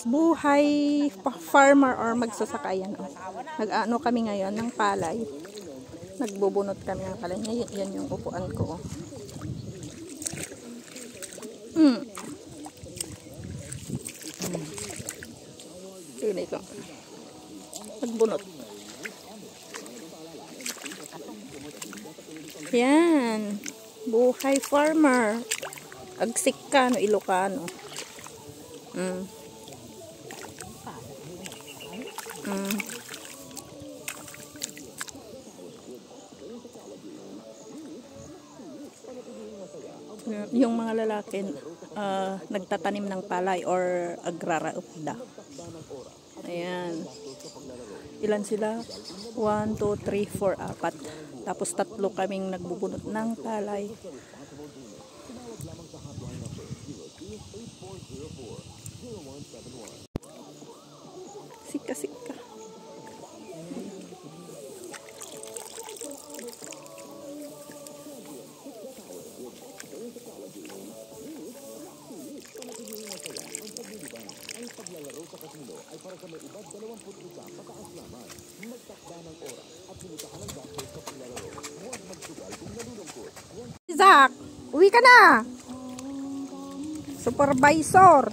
guys, buhay farmer or magsasakayan. Nag-ano kami ngayon ng palay. Nagbubunot kami ng palay. Yan yung upuan ko. Tignan ko. Nagbunot. Yan. Buhay farmer. Agsikano, Ilocano. Yung mga lalaki nagtatanim ng palay or agraraupda. Ayan. Ilan sila? 1, 2, 3, 4, 4. Tapos 3 kaming nagbubunot ng palay. Sika. Zach, uwi ka na. Supervisor.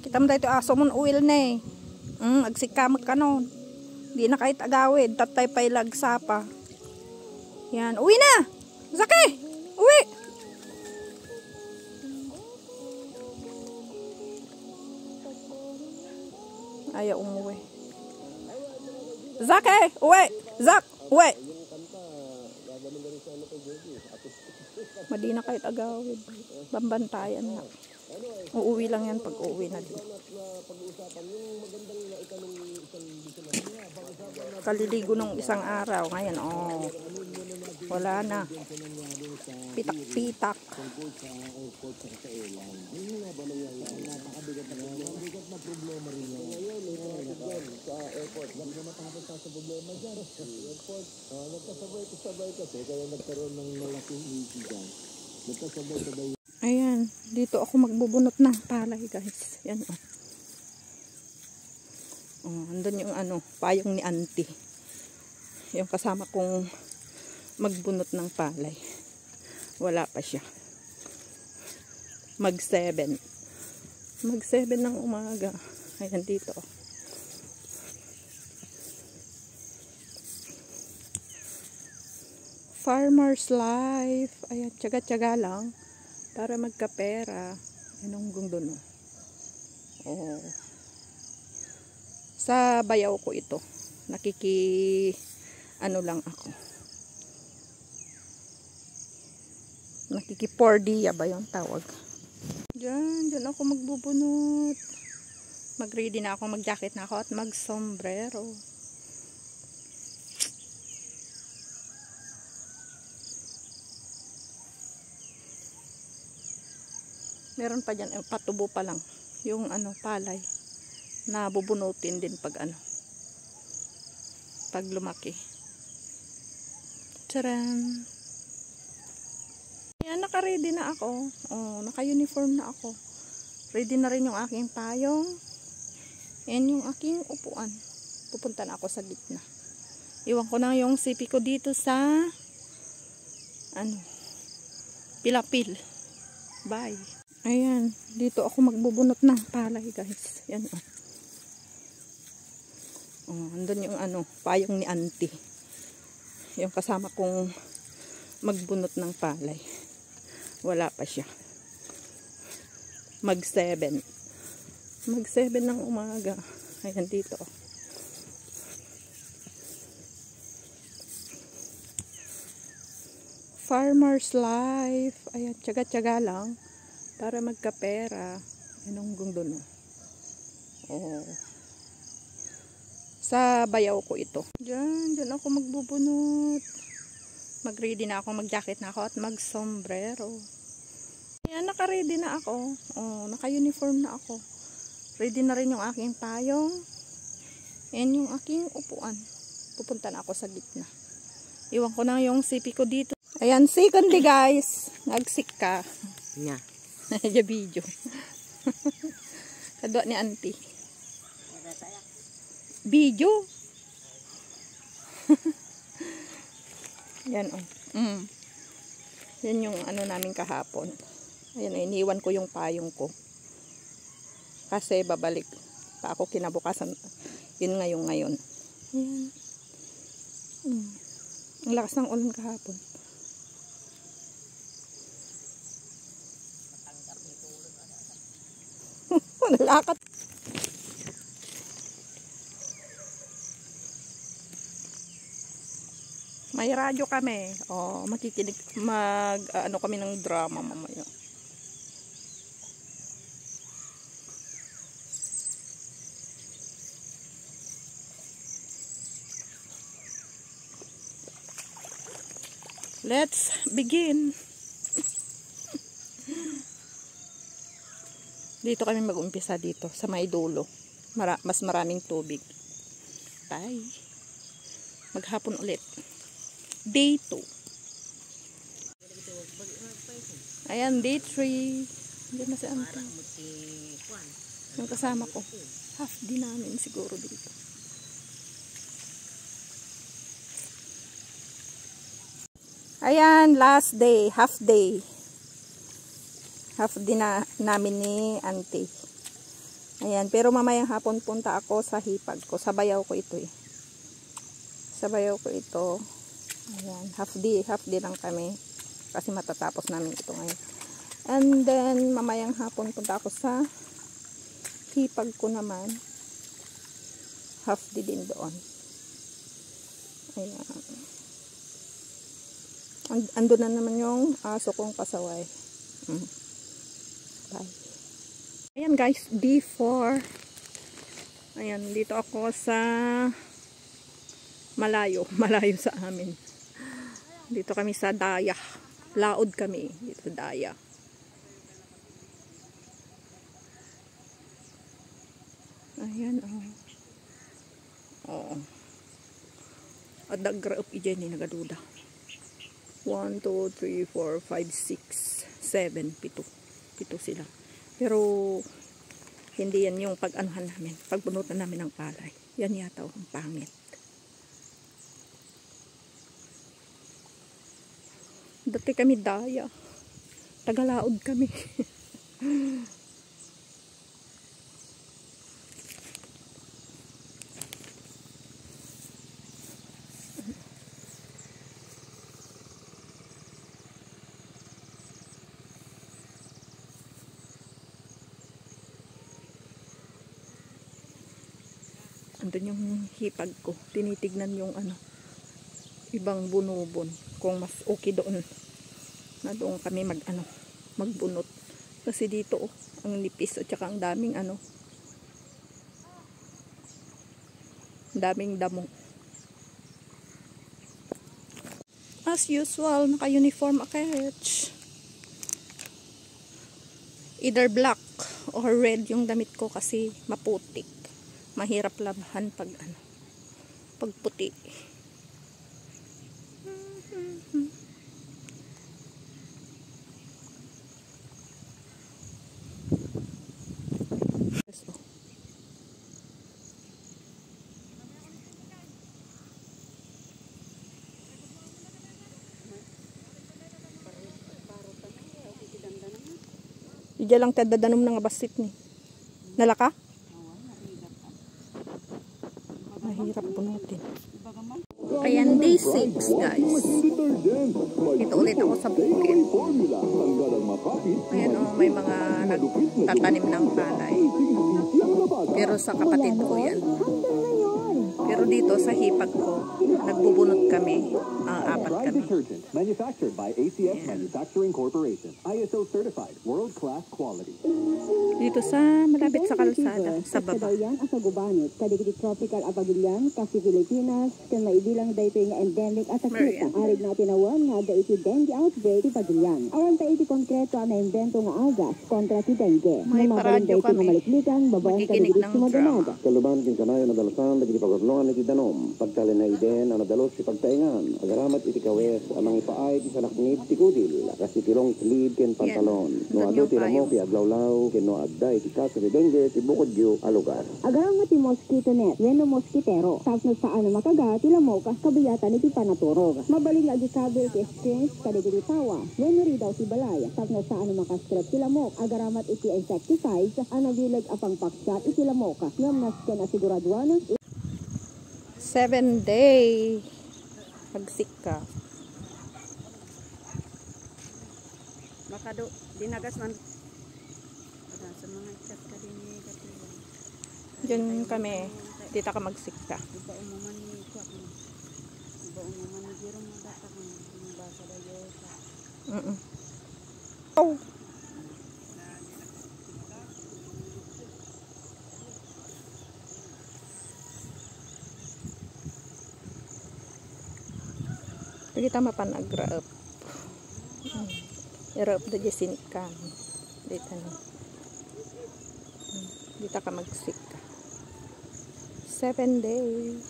Kita mo dito aso mo uwil na eh. Agsikamag ka nun. Di na kahit agawid. Tatay pa'y lagsapa. Yan. Uwi na! Zaki! Uwi! Ayaw umuwi. Zaki! Uwi! Zak! Uwi! Madi na kahit agawid. Bambantayan na. Uuwi lang yan pag uuwi na din. Kaliligo ng isang araw. Ngayon, wala na. Pitak-pitak. Ayan, dito ako magbubunot ng palay, guys. Yan, andun yung payong ni auntie. Yung kasama kong magbunot ng palay. Wala pa siya. Mag-7 ng umaga. Ayan, dito. Farmer's life. Ayan, tsaga-tsaga lang para magkapera. Anong gundon? Sa bayaw ko ito. Lang ako. Nakiki-pordia ba yung tawag? Diyan ako magbubunot. Mag-ready na ako, mag-jacket na ako at mag-sombrero. Meron pa dyan, patubo pa lang. Yung palay na bubunutin din pag pag lumaki. Tcharan! Yan, naka-ready na ako. Naka-uniform na ako. Ready na rin yung aking payong. And yung aking upuan. Pupunta na ako sa gitna. Iwan ko na yung sipi ko dito sa Pilapil. Bye. Ayan, dito ako magbubunot ng palay, guys. Yan, andun yung payong ni auntie. Yung kasama kong magbunot ng palay. Wala pa siya. Mag-7 ng umaga. Ayan, dito. Farmer's life. Ayan, tsaga-tsaga lang para magkapera. Anong gundon? Sa bayaw ko ito. Diyan ako magbubunot. Mag-ready na ako, mag-jacket na ako at mag-sombrero. Ayan, naka-ready na ako. Naka-uniform na ako. Ready na rin yung aking payong. And yung aking upuan. Pupunta na ako sa gitna. Iwan ko na yung sipi ko dito. Ayan, secondly guys. Nagsik ka. Nya. Nadya video. Kadwa ni auntie. Video. Yan oh. Yan yung ano namin kahapon. Ayan, iniwan ko yung payong ko. Kasi babalik pa ako kinabukasan. Yun ngayon. Ayan. Ang lakas ng ulan kahapon. Nalakat. May radyo kami. Oh, makikinig ano kami ng drama mamaya. Let's begin. Dito kami mag-umpisa dito sa may dulo. Mas maraming tubig. Bye. Maghapon ulit. Day 2. Ayan, day 3. Diyan na si Ante. Yung kasama ko. Half day namin siguro dito. Ayan, last day. Half day. Half day na namin ni Auntie. Ayan, pero mamayang hapon punta ako sa hipag ko. Sabayaw ko ito eh. Sabayaw ko ito. Ayan, half day lang kami. Kasi matatapos namin ito ngayon. And then, mamayang hapon punta ako sa hipag ko naman. Half day din doon. Ayan. Ando na naman yung aso kong pasaway. Bye. Ayan guys, D4. Ayan, dito ako sa malayo sa amin. Dito kami sa Daya. Laod kami dito sa Daya. Ayan oh. At dagra up iyan ni nagaduda. 1, 2, 3, 4, 5, 6, 7, 7 sila. Pero hindi yan yung pag-anuhan namin, pagbunutan namin ng palay. Yan yata ang pangit. Dati kami Daya. Tagalaod kami. Andun yung hipag ko. Tinitignan yung ibang bunubon. Kung mas okay doon. Na doon kami magbunot. Kasi dito ang nipis at saka ang daming daming damo. As usual, naka-uniform aketch. Either black or red yung damit ko kasi maputik. Mahirap labahan pag puti. Diyan lang tadadanom ng basit ni. Nalaka? Mahirap bunutin. Ayan, day 6 guys. Ito ulit ako sa bukid. Ayan may mga nagtatanim ng palay. Pero sa kapatid ko yan. Pero dito sa hipag ko, nagbubunot kami. Apat kami. Manufactured by ACS Manufacturing Corporation. ISO certified, world-class quality. Dito sa malapit sa kalsada, sa baba. Yan ang sagubanit, kadigiti tropical apagilan, kasi Pilipinas, kan maibilang dayto nga endemic at akita. Arig na tinawan nga dayto dengue outbreak ti pagilyan. Awan ta iti konkreto na invento nga agas kontra ti dengue. May paradyo kami. Maliklikan, babayan Makikinig ng drama. Kaluban kin kanayo na dalasan, lagi di pagorlon, Juan iti danom, pagtalinay din ang nadalos si pagtaingan, agaramat iti kawes, amang ipaay ti sanaknip ti kudil, kasi tilong sleeve ken pantalon. No ado ti lamok, aglawlaw, ken no adda iti kaso ni dengue, ti bukod yu alugar. Agarang nga ti mosquito net, weno moskitero. Tapno saan na makaga, tilamok kas kabiyatan iti panaturog. Mabaling agikabil ti experience kadigiti tawa. Weno ri daw ti balay, tapno saan na makastrep tilamok. Agaramat iti insecticides, anagilag apang paksat iti lamok. Ngam nas ken asiguraduan 7 day pagsik ka. Makado dinagas man sa mga chat ka din ni katiwan. Diyan kami, dito ka magsik ka. Iba umuman ni ko. Iba umuman ni Jerome data ko ng basa dayo sa. Oh. Kita mapanag-raap. I-raap da jesinik ka. Dito na. Dito ka magsik ka. 7 days.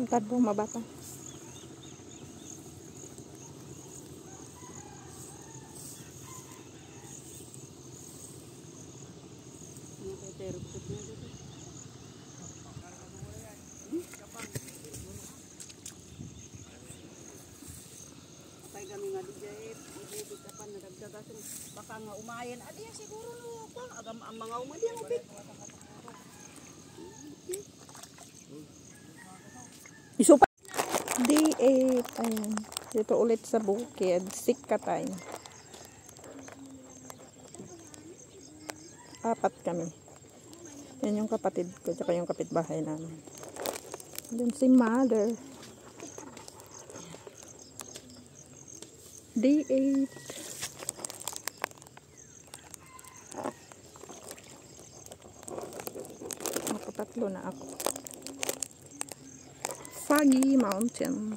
Ang tadbo mabata. Kay kami nga di jay ibibig kapan nadagdagasan baka nga umayan adi siguro no ko agam ang mga umadi ang upit. Isupa. D8. Ayan. Dito ulit sa bukid. Sick ka tayo. 4 kami. Yan yung kapatid ko. Tsaka yung kapitbahay namin. Then si mother. D8. Nakatatlo na ako. Foggy Mountain.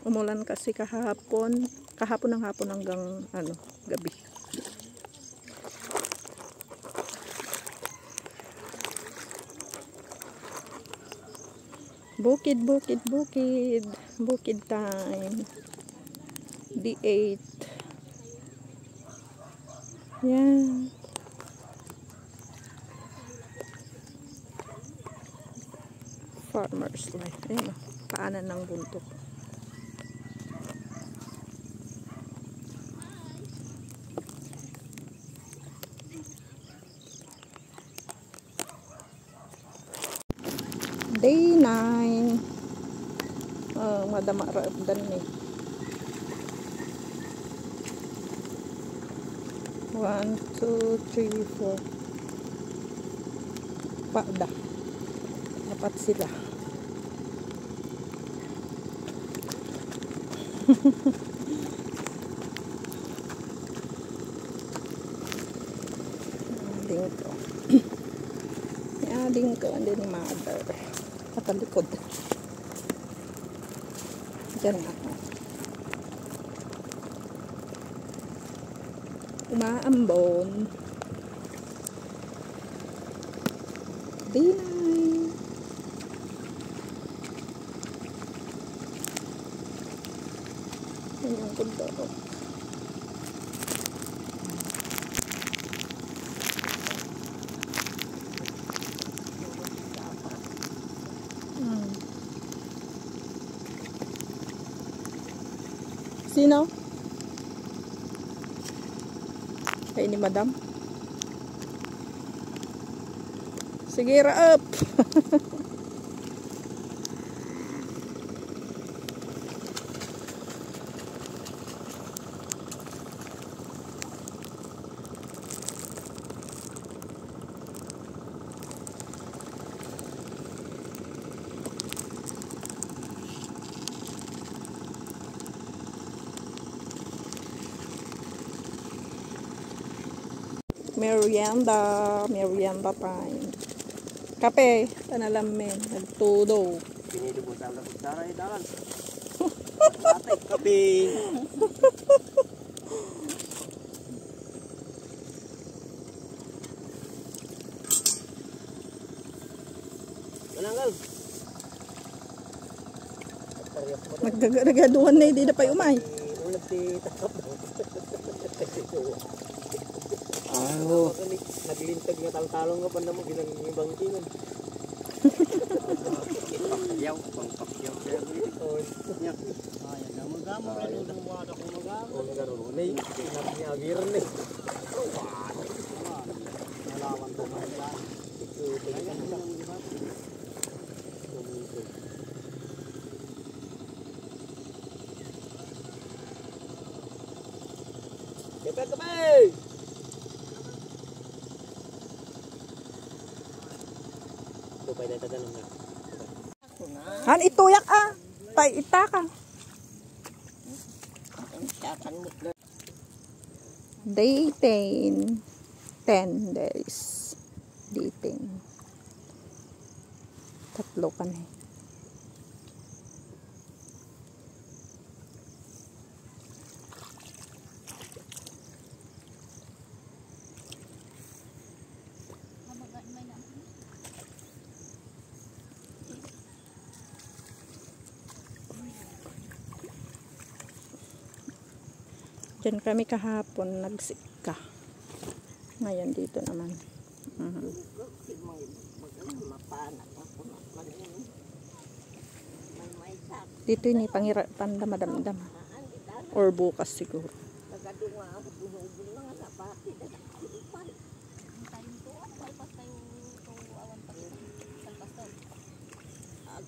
Umulan kasi kahapon ng hapon hanggang gabi. Bukid time. D8. Yan. Farmer's life. Ayan, paanan ng buntok. Day 9. Madama raabdan ni. 1, 2, 3, 4. Pada. Dapat sila. Dingko. Dingko and then mother. Patalikod. Diyan ako. Umaambon. Dinay. Yan yung kundok. Sino? Kay ni madam. Sige, raap. Merienda time. Kape, tanalamin, nagtudo. Pinili mo sa kutsara eh, dalan. Atay, kaping. Mananggal. Magdagaduhan na hindi na pa umay. Ulat si takap. Ano? Naglintag nga taltalong nga pa naman ginang tingan. Pakyaw, pangpakyaw siya. Ayan, gamang-gamang ka doon ang wada kong magamang. Kung garoon eh, sinapnyagir na eh. Nalawan ko man lang. Ayan lang, di ba? Kapag kapag! Tupay na tatanong nga. Han ituyak ah. Tay itaka. Day 10. 10 days. Day 10. Tatlo kami. Diyan kami kahapon nagsika. Ngayon dito naman. Dito ini pangirapan damadamdam. Or bukas siguro.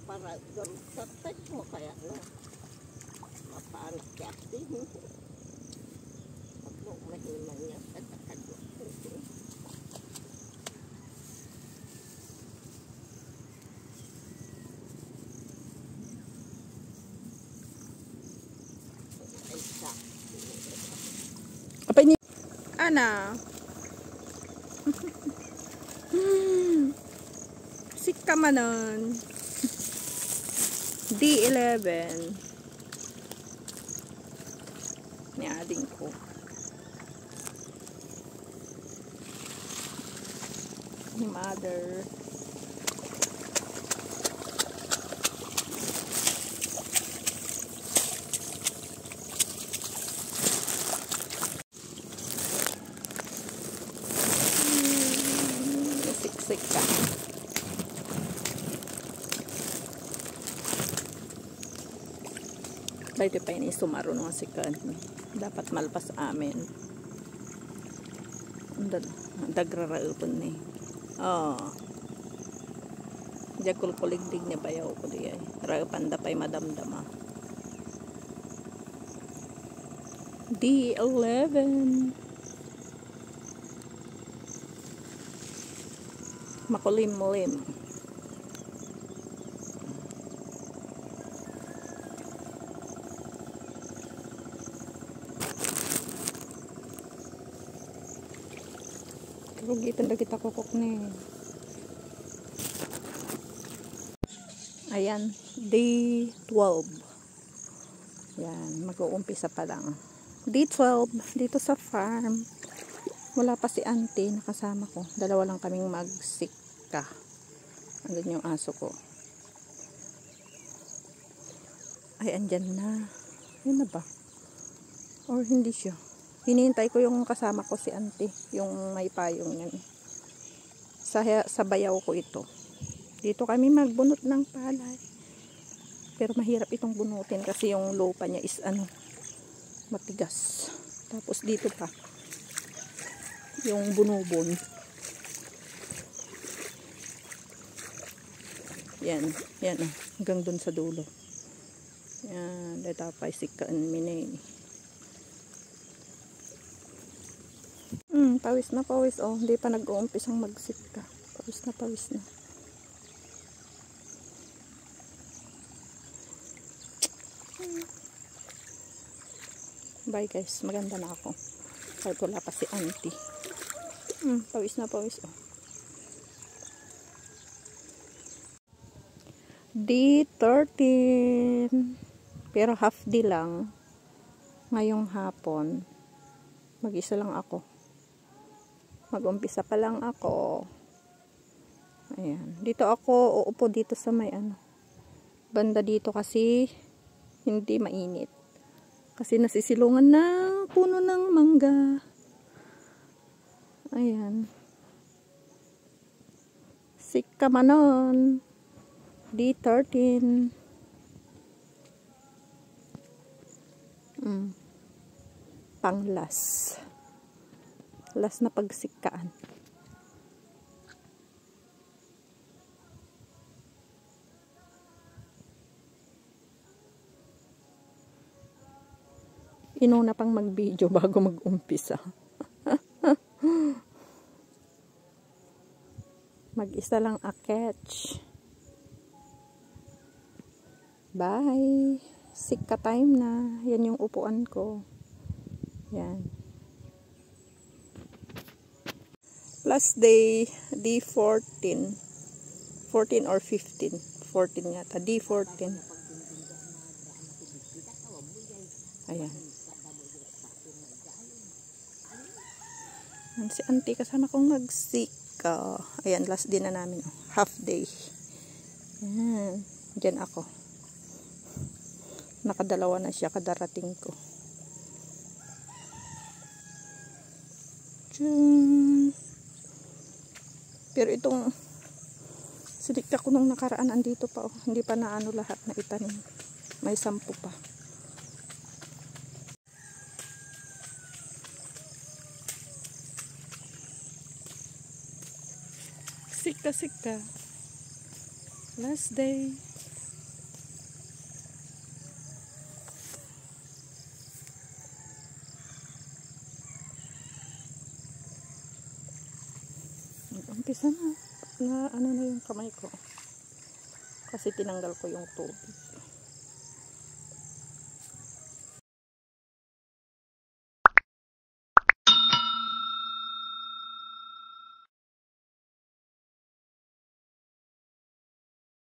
Para doon sa touch mo kaya no. Mapaano kasi. Ako mahiman niya sa takadyo. Apa ini? Ana. Sika manon. D11. Niading ko. Ni mother. Siksik ka. Dito pa ini sumaro ng sikan. Dapat malpas amin. Dagraraupon ni. Oh. Jakul kuligdig niya bayaw ko di ay. Raupan da pa'y madamdama. D11. Makulim-lim. Rugitan na kita kukuk ni. Ayan, day 12. Yan, mag-uumpisa pa lang. Day 12, dito sa farm. Wala pa si auntie, nakasama ko. Dalawa lang kaming magsika. Andun yung aso ko. Ay, andyan na. Yun na ba? Or hindi siya. Hinihintay ko yung kasama ko si auntie. Yung may payong yan. Sa bayaw ko ito. Dito kami magbunot ng palay. Pero mahirap itong bunutin kasi yung lupa niya is matigas. Tapos dito pa yung bunubon. Yan, yan hanggang dun sa dulo. Yan, dito pa isikaan minay. Pawis na pawis. Oh, hindi pa nag-uumpisang magsika. Pawis na pawis na. Bye guys, maganda na ako. Kahit wala pa si auntie. Pawis na pawis. Oh. D13. Pero half day lang. Ngayong hapon. Mag-isa lang ako. Mag-umpisa pa lang ako. Ayan. Dito ako uupo dito sa may banda dito kasi hindi mainit. Kasi nasisilungan ng puno ng mangga. Ayan. Sika manon. D13. Panglas. Last na pagsikaan. Inuna pang mag-video bago mag-umpisa. Mag-isa lang a-catch. Bye! Sika time na. Yan yung upuan ko. Yan. Last day, D14. 14 or 15. 14 yata. D14. Ayan. Si auntie kasama kong magsika. Ayan, last day na namin. Half day. Ayan. Diyan ako. Nakadalawa na siya kadarating ko. Diyan. Pero itong sinikta ko nung nakaraan andito pa. Hindi pa na lahat na itanim. May 10 pa. Sika. Last day. Umpisa na. Na yung kamay ko. Kasi tinanggal ko yung tubig.